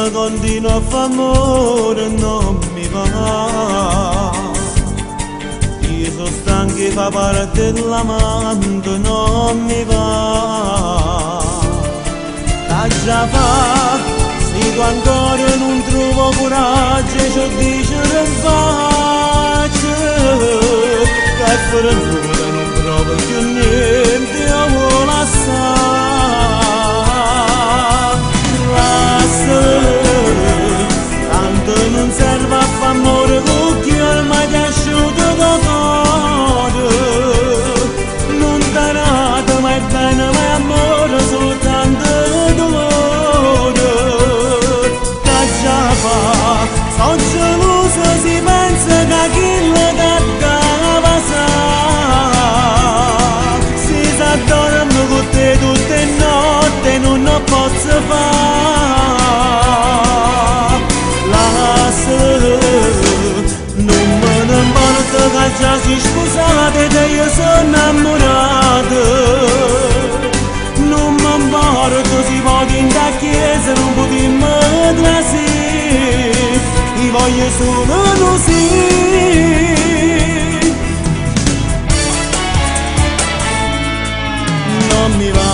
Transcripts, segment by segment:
ma continua a fare amore non mi va. Io sono stanco di fare parte dell'amante, non mi va. Lascia fa, se tu ancora non trovo coraggio, ci dici che faccio, che per ancora non provo più niente, io vuoi lasciare. Tanto non serve a fare amore con chi ormai ti è asciutto da cuore. Non darate mai bene, mai amore, soltanto dolore. Che già fa, sono geloso, si pensa che chi le cantava sa. Si sa dorme con te tutte le notti, non lo posso fare. Non me ne importa che già si scusate e io sono innamorato. Non mi importa se pochi in da chiesa non potremmo trasire. Io voglio solo così. Non mi va,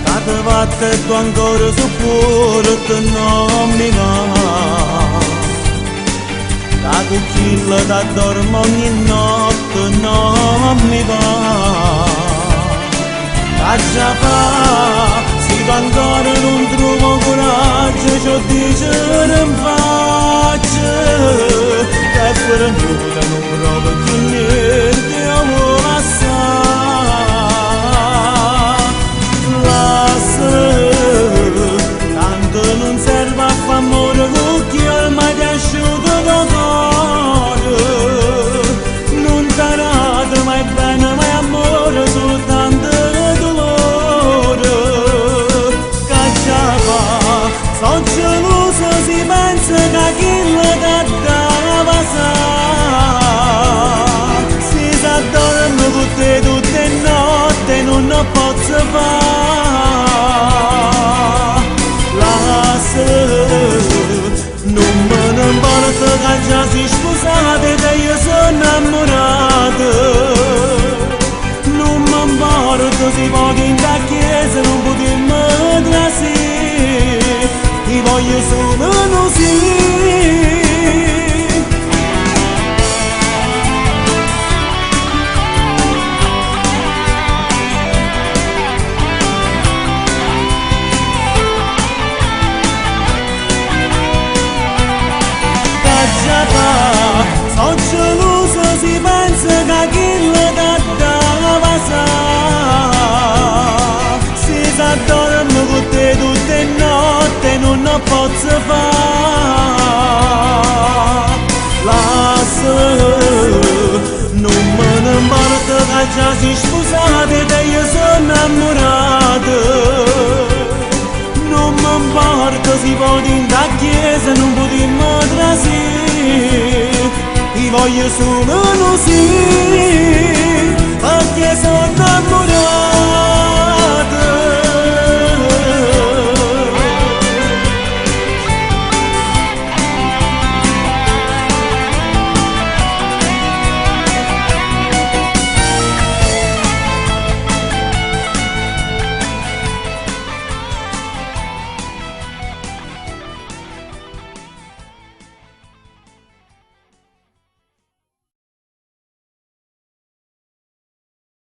che te vatte e tu ancora su cuore, non mi va. La cucilla da dormo ogni notte non mi va. Lascia fa, se tu ancora non trovo coraggio, ci dice che faccio, che per ancora non provo più niente, io vuoi lasciare. Tanto non serve a fare amore con chi ormai ti è asciutto da cuore. Non darate mai bene, mai amore, soltanto dolore. Che già fa, sono geloso, si pensa che chi le cantava sa. Si sa dorme con te tutte le notti, non lo posso fare. Non me ne importa che già si scusate e io sono innamorato. Non mi importa se pochi in da chiesa non potremmo trasire. Ti voglio solo così. Sono geloso, si pensa che chi le cantava sa. Si sa dorme con te tutte le notti, non lo posso fare. Non me ne importa che già si scusate e io sono innamorato. Non mi importa se poi in da chiesa non potremmo trasire. Io voglio solo così, perché sono